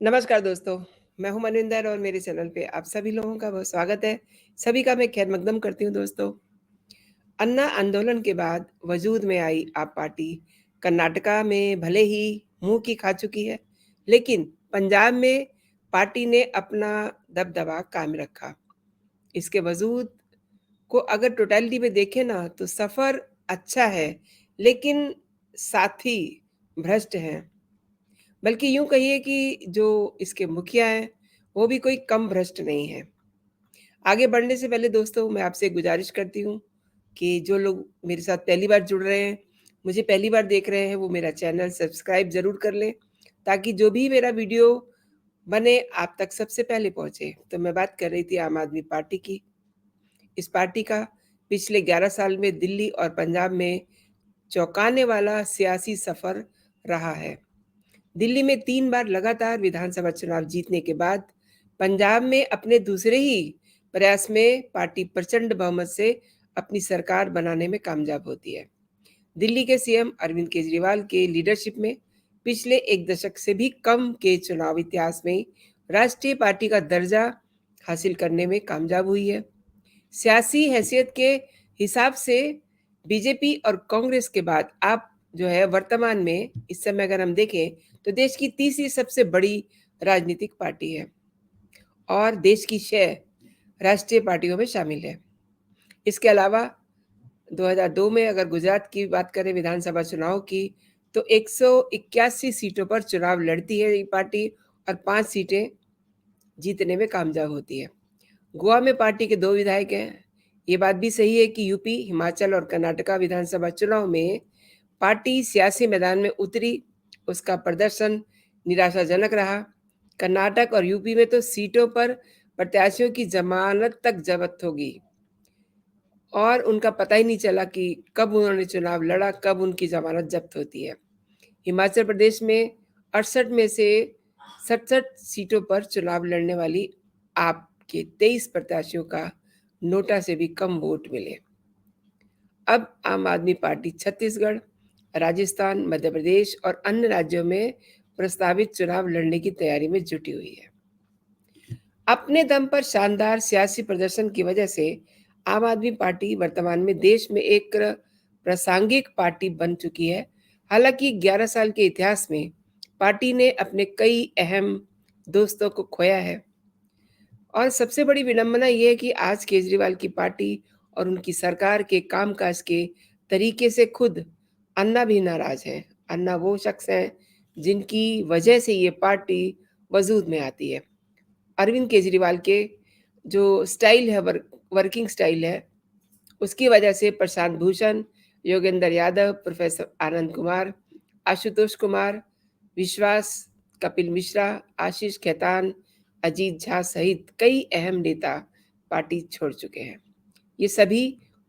नमस्कार दोस्तों, मैं हूं मनिंदर और मेरे चैनल पे आप सभी लोगों का बहुत स्वागत है। सभी का मैं खैर मकदम करती हूं दोस्तों। अन्ना आंदोलन के बाद वजूद में आई आप पार्टी कर्नाटका में भले ही मुंह की खा चुकी है, लेकिन पंजाब में पार्टी ने अपना दबदबा कायम रखा। इसके वजूद को अगर टोटलिटी में देखें ना तो सफर अच्छा है, लेकिन साथी भ्रष्ट हैं। बल्कि यूँ कहिए कि जो इसके मुखिया हैं, वो भी कोई कम भ्रष्ट नहीं हैं। आगे बढ़ने से पहले दोस्तों मैं आपसे एक गुज़ारिश करती हूँ कि जो लोग मेरे साथ पहली बार जुड़ रहे हैं, मुझे पहली बार देख रहे हैं, वो मेरा चैनल सब्सक्राइब ज़रूर कर लें, ताकि जो भी मेरा वीडियो बने आप तक सबसे पहले पहुँचे। तो मैं बात कर रही थी आम आदमी पार्टी की। इस पार्टी का पिछले 11 साल में दिल्ली और पंजाब में चौंकाने वाला सियासी सफ़र रहा है। दिल्ली में 3 बार लगातार विधानसभा चुनाव जीतने के बाद पंजाब में अपने दूसरे ही प्रयास में पार्टी प्रचंड बहुमत से अपनी सरकार बनाने में कामयाब होती है। दिल्ली के सीएम अरविंद केजरीवाल के लीडरशिप में पिछले 1 दशक से भी कम के चुनाव इतिहास में राष्ट्रीय पार्टी का दर्जा हासिल करने में कामयाब हुई है। सियासी हैसियत के हिसाब से बीजेपी और कांग्रेस के बाद आप जो है वर्तमान में इस समय अगर हम देखें तो देश की तीसरी सबसे बड़ी राजनीतिक पार्टी है और देश की 6 राष्ट्रीय पार्टियों में शामिल है। इसके अलावा 2002 में अगर गुजरात की बात करें विधानसभा चुनाव की, तो 181 सीटों पर चुनाव लड़ती है ये पार्टी और 5 सीटें जीतने में कामयाब होती है। गोवा में पार्टी के 2 विधायक हैं। ये बात भी सही है कि यूपी, हिमाचल और कर्नाटका विधानसभा चुनाव में पार्टी सियासी मैदान में उतरी, उसका प्रदर्शन निराशाजनक रहा। कर्नाटक और यूपी में तो सीटों पर प्रत्याशियों की जमानत तक जब्त होगी और उनका पता ही नहीं चला कि कब उन्होंने चुनाव लड़ा, कब उनकी जमानत जब्त होती है। हिमाचल प्रदेश में 68 में से 67 सीटों पर चुनाव लड़ने वाली आप के 23 प्रत्याशियों का नोटा से भी कम वोट मिले। अब आम आदमी पार्टी छत्तीसगढ़, राजस्थान, मध्य प्रदेश और अन्य राज्यों में प्रस्तावित चुनाव लड़ने की तैयारी में जुटी हुई है। अपने दम पर शानदार सियासी प्रदर्शन की वजह से आम आदमी पार्टी वर्तमान में देश में एक प्रासंगिक पार्टी बन चुकी है। हालांकि 11 साल के इतिहास में पार्टी ने अपने कई अहम दोस्तों को खोया है और सबसे बड़ी विडंबना ये है कि आज केजरीवाल की पार्टी और उनकी सरकार के कामकाज के तरीके से खुद अन्ना भी नाराज हैं। अन्ना वो शख्स हैं जिनकी वजह से ये पार्टी वजूद में आती है। अरविंद केजरीवाल के जो स्टाइल है वर्किंग स्टाइल है, उसकी वजह से प्रशांत भूषण, योगेंद्र यादव, प्रोफेसर आनंद कुमार, आशुतोष कुमार, विश्वास, कपिल मिश्रा, आशीष खेतान, अजीत झा सहित कई अहम नेता पार्टी छोड़ चुके हैं। ये सभी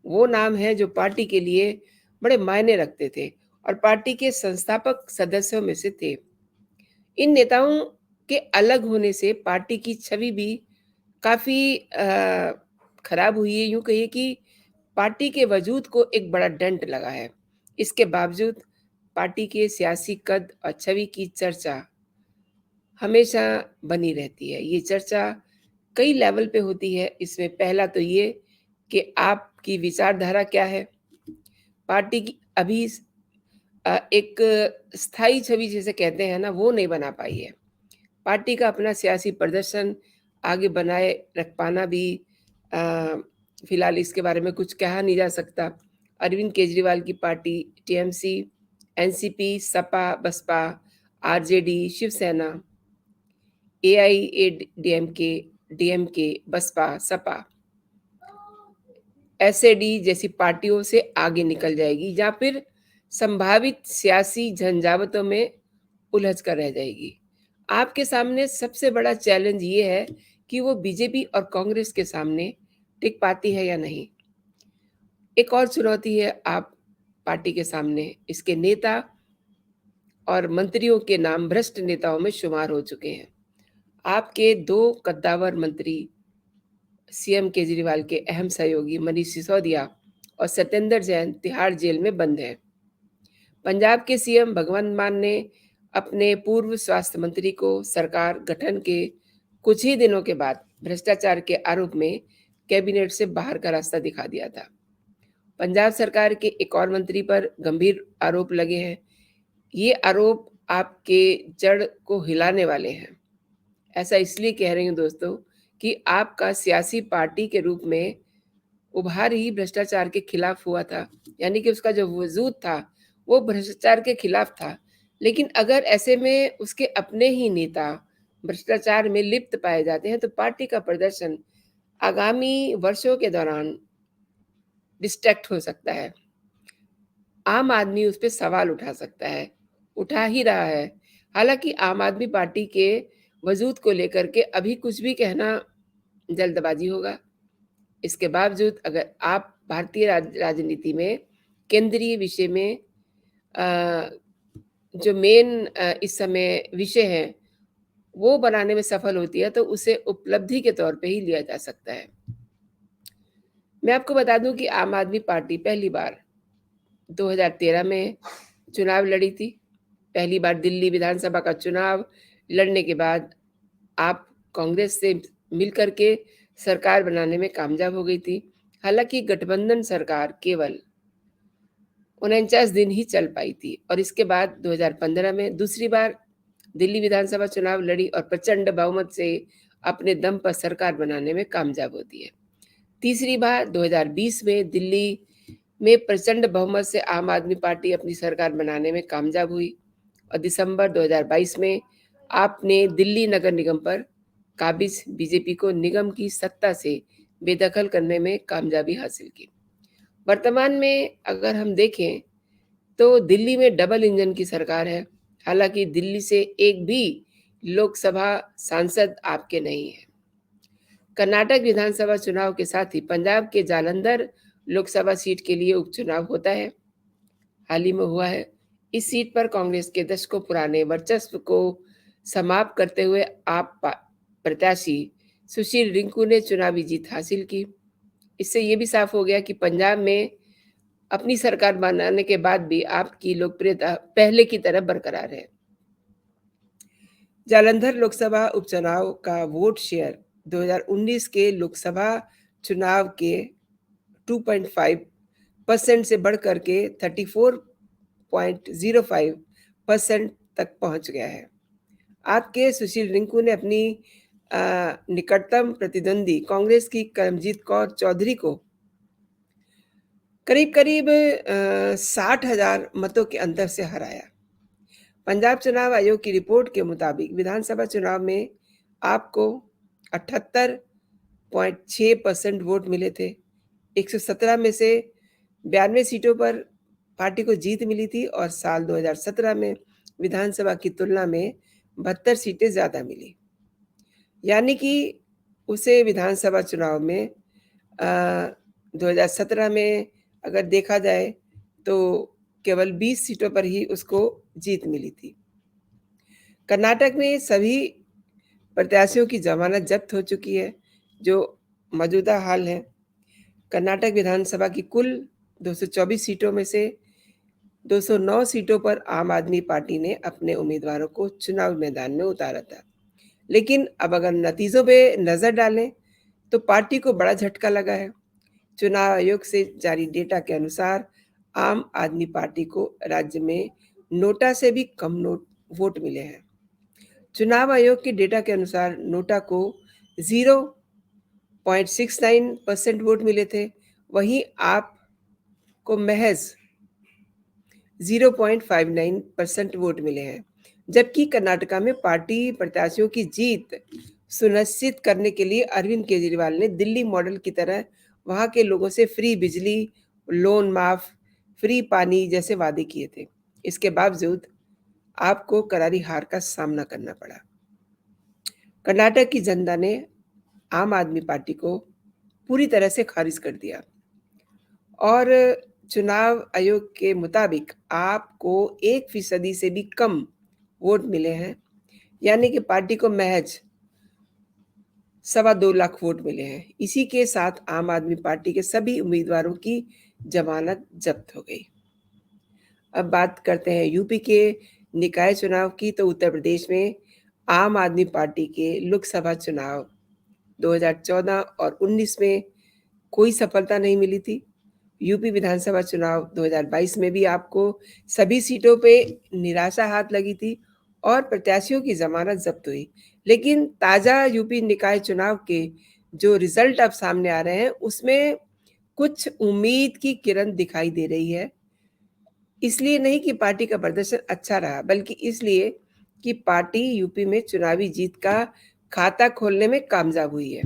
वो नाम हैं जो पार्टी के लिए बड़े मायने रखते थे और पार्टी के संस्थापक सदस्यों में से थे। इन नेताओं के अलग होने से पार्टी की छवि भी काफ़ी खराब हुई है। यूँ कहिए कि पार्टी के वजूद को एक बड़ा डेंट लगा है। इसके बावजूद पार्टी के सियासी कद और छवि की चर्चा हमेशा बनी रहती है। ये चर्चा कई लेवल पे होती है। इसमें पहला तो ये कि आपकी विचारधारा क्या है? पार्टी की अभी एक स्थायी छवि जिसे कहते हैं ना, वो नहीं बना पाई है। पार्टी का अपना सियासी प्रदर्शन आगे बनाए रख पाना भी अ, फिलहाल इसके बारे में कुछ कहा नहीं जा सकता। अरविंद केजरीवाल की party TMC, NCP, Sapa, Basapa, RJD, Shivsena, AIADMK, DMK, Basapa, Sapa, SAD जैसी पार्टियों से आगे निकल जाएगी या फिर संभावित सियासी झंझावातों में उलझ कर रह जाएगी। आपके सामने सबसे बड़ा चैलेंज ये है कि वो बीजेपी और कांग्रेस के सामने टिक पाती है या नहीं। एक और चुनौती है आप पार्टी के सामने, इसके नेता और मंत्रियों के नाम भ्रष्ट नेताओं में शुमार हो चुके हैं। आपके 2 कद्दावर मंत्री सीएम केजरीवाल के अहम सहयोगी मनीष सिसोदिया और सत्येंद्र जैन तिहाड़ जेल में बंद हैं। पंजाब के सीएम भगवंत मान ने अपने पूर्व स्वास्थ्य मंत्री को सरकार गठन के कुछ ही दिनों के बाद भ्रष्टाचार के आरोप में कैबिनेट से बाहर का रास्ता दिखा दिया था। पंजाब सरकार के एक और मंत्री पर गंभीर आरोप लगे हैं। ये आरोप आपके जड़ को हिलाने वाले हैं। ऐसा इसलिए कह रही हूँ दोस्तों कि आपका सियासी पार्टी के रूप में उभार ही भ्रष्टाचार के खिलाफ हुआ था, यानी कि उसका जो वजूद था वो भ्रष्टाचार के खिलाफ था। लेकिन अगर ऐसे में उसके अपने ही नेता भ्रष्टाचार में लिप्त पाए जाते हैं तो पार्टी का प्रदर्शन आगामी वर्षों के दौरान डिस्ट्रैक्ट हो सकता है। आम आदमी उस पे सवाल उठा सकता है, उठा ही रहा है। हालांकि आम आदमी पार्टी के वजूद को लेकर के अभी कुछ भी कहना जल्दबाजी होगा। इसके बावजूद अगर आप भारतीय राजनीति में केंद्रीय विषय में जो मेन इस समय विषय है वो बनाने में सफल होती है तो उसे उपलब्धि के तौर पे ही लिया जा सकता है। मैं आपको बता दूं कि आम आदमी पार्टी पहली बार 2013 में चुनाव लड़ी थी। पहली बार दिल्ली विधानसभा का चुनाव लड़ने के बाद आप कांग्रेस से मिलकर के सरकार बनाने में कामयाब हो गई थी। हालांकि गठबंधन सरकार केवल 49 दिन ही चल पाई थी और इसके बाद 2015 में दूसरी बार दिल्ली विधानसभा चुनाव लड़ी और प्रचंड बहुमत से अपने दम पर सरकार बनाने में कामयाब होती है। तीसरी बार 2020 में दिल्ली में प्रचंड बहुमत से आम आदमी पार्टी अपनी सरकार बनाने में कामयाब हुई और दिसंबर 2022 में आपने दिल्ली नगर निगम पर काबिज बीजेपी को निगम की सत्ता से बेदखल करने में कामयाबी हासिल की। वर्तमान में अगर हम देखें तो दिल्ली में डबल इंजन की सरकार है। हालांकि दिल्ली से एक भी लोकसभा सांसद आपके नहीं है। कर्नाटक विधानसभा चुनाव के साथ ही पंजाब के जालंधर लोकसभा सीट के लिए उपचुनाव होता है, हाल ही में हुआ है। इस सीट पर कांग्रेस के दशकों पुराने वर्चस्व को समाप्त करते हुए आप प्रत्याशी सुशील रिंकू ने चुनावी जीत हासिल की। इससे ये भी साफ हो गया कि पंजाब में अपनी सरकार बनाने के बाद भी आपकी लोकप्रियता पहले की तरह बरकरार है। जालंधर लोकसभा उपचुनाव का वोट शेयर 2019 के लोकसभा चुनाव के 2.5% से बढ़कर के 34.05% तक पहुंच गया है। आपके सुशील रिंकू ने अपनी निकटतम प्रतिद्वंदी कांग्रेस की करमजीत कौर चौधरी को करीब करीब 60,000 मतों के अंतर से हराया। पंजाब चुनाव आयोग की रिपोर्ट के मुताबिक विधानसभा चुनाव में आपको 78.6% वोट मिले थे। 117 में से 92 सीटों पर पार्टी को जीत मिली थी और साल 2017 में विधानसभा की तुलना में 72 सीटें ज्यादा मिली। यानी कि उसे विधानसभा चुनाव में 2017 में अगर देखा जाए तो केवल 20 सीटों पर ही उसको जीत मिली थी। कर्नाटक में सभी प्रत्याशियों की जमानत जब्त हो चुकी है, जो मौजूदा हाल है। कर्नाटक विधानसभा की कुल 224 सीटों में से 209 सीटों पर आम आदमी पार्टी ने अपने उम्मीदवारों को चुनाव मैदान में उतारा था। लेकिन अब अगर नतीजों पे नजर डालें तो पार्टी को बड़ा झटका लगा है। चुनाव आयोग से जारी डेटा के अनुसार आम आदमी पार्टी को राज्य में नोटा से भी कम वोट मिले हैं। चुनाव आयोग के डेटा के अनुसार नोटा को 0.69% वोट मिले थे, वहीं आप को महज 0.59% वोट मिले हैं। जबकि कर्नाटका में पार्टी प्रत्याशियों की जीत सुनिश्चित करने के लिए अरविंद केजरीवाल ने दिल्ली मॉडल की तरह वहां के लोगों से फ्री बिजली, लोन माफ, फ्री पानी जैसे वादे किए थे। इसके बावजूद आपको करारी हार का सामना करना पड़ा। कर्नाटक की जनता ने आम आदमी पार्टी को पूरी तरह से खारिज कर दिया और चुनाव आयोग के मुताबिक आपको 1% से भी कम वोट मिले हैं, यानी कि पार्टी को महज 2.25 लाख वोट मिले हैं। इसी के साथ आम आदमी पार्टी के सभी उम्मीदवारों की जमानत जब्त हो गई। अब बात करते हैं यूपी के निकाय चुनाव की तो उत्तर प्रदेश में आम आदमी पार्टी के लोकसभा चुनाव 2014 और 19 में कोई सफलता नहीं मिली थी। यूपी विधानसभा चुनाव 2022 में भी आपको सभी सीटों पे निराशा हाथ लगी थी और प्रत्याशियों की जमानत जब्त हुई। लेकिन ताज़ा यूपी निकाय चुनाव के जो रिजल्ट अब सामने आ रहे हैं, उसमें कुछ उम्मीद की किरण दिखाई दे रही है। इसलिए नहीं कि पार्टी का प्रदर्शन अच्छा रहा, बल्कि इसलिए कि पार्टी यूपी में चुनावी जीत का खाता खोलने में कामयाब हुई है।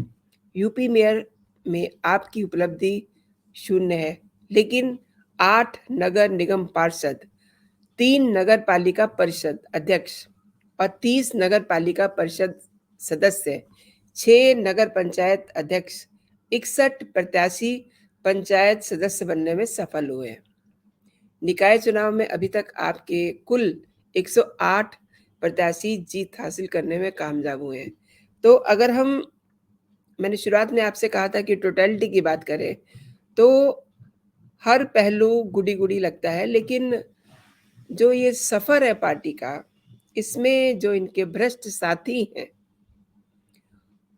यूपी मेयर में आपकी उपलब्धि शून्य है, लेकिन 8 नगर निगम पार्षद, 3 नगर पालिका परिषद अध्यक्ष और 30 नगर पालिका परिषद सदस्य, 6 नगर पंचायत अध्यक्ष, 61 प्रत्याशी पंचायत सदस्य बनने में सफल हुए हैं। निकाय चुनाव में अभी तक आपके कुल 108 प्रत्याशी जीत हासिल करने में कामयाब हुए हैं। तो अगर मैंने शुरुआत में आपसे कहा था कि टोटलिटी की बात करें, तो हर पहलू गुडी-गुडी लगता है, लेकिन जो ये सफ़र है पार्टी का, इसमें जो इनके भ्रष्ट साथी हैं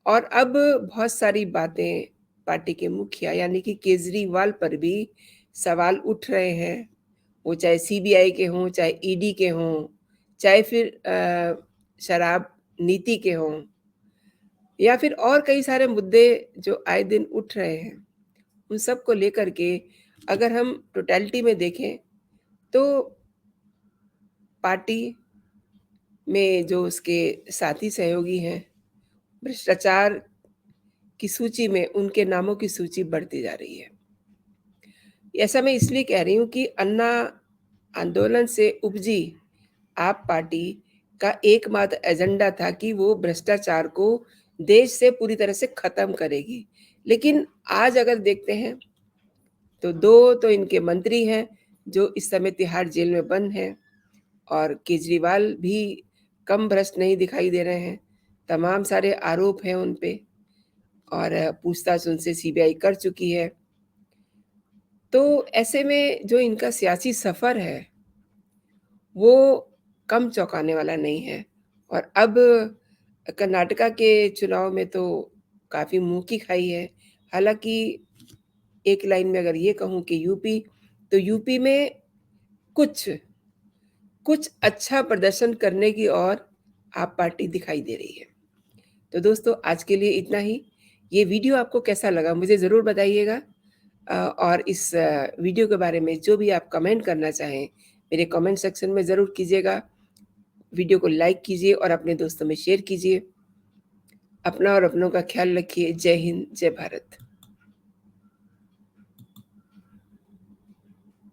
और अब बहुत सारी बातें पार्टी के मुखिया यानी कि केजरीवाल पर भी सवाल उठ रहे हैं। वो चाहे सीबीआई के हों, चाहे ईडी के हों, चाहे फिर शराब नीति के हों या फिर और कई सारे मुद्दे जो आए दिन उठ रहे हैं, उन सब को लेकर के अगर हम टोटलिटी में देखें, तो पार्टी में जो उसके साथी सहयोगी हैं, भ्रष्टाचार की सूची में उनके नामों की सूची बढ़ती जा रही है। ऐसा मैं इसलिए कह रही हूँ कि अन्ना आंदोलन से उपजी आप पार्टी का एकमात्र एजेंडा था कि वो भ्रष्टाचार को देश से पूरी तरह से खत्म करेगी। लेकिन आज अगर देखते हैं, तो 2 तो इनके मंत्री हैं जो इस समय तिहाड़ जेल में बंद हैं और केजरीवाल भी कम भ्रष्ट नहीं दिखाई दे रहे हैं। तमाम सारे आरोप हैं उन पे और पूछताछ उनसे सीबीआई कर चुकी है। तो ऐसे में जो इनका सियासी सफ़र है, वो कम चौंकाने वाला नहीं है और अब कर्नाटका के चुनाव में तो काफ़ी मुँह की खाई है। हालाँकि एक लाइन में अगर ये कहूँ कि तो यूपी में कुछ कुछ अच्छा प्रदर्शन करने की ओर आप पार्टी दिखाई दे रही है। तो दोस्तों आज के लिए इतना ही। ये वीडियो आपको कैसा लगा मुझे ज़रूर बताइएगा और इस वीडियो के बारे में जो भी आप कमेंट करना चाहें, मेरे कमेंट सेक्शन में ज़रूर कीजिएगा। वीडियो को लाइक कीजिए और अपने दोस्तों में शेयर कीजिए। अपना और अपनों का ख्याल रखिए। जय हिंद, जय भारत।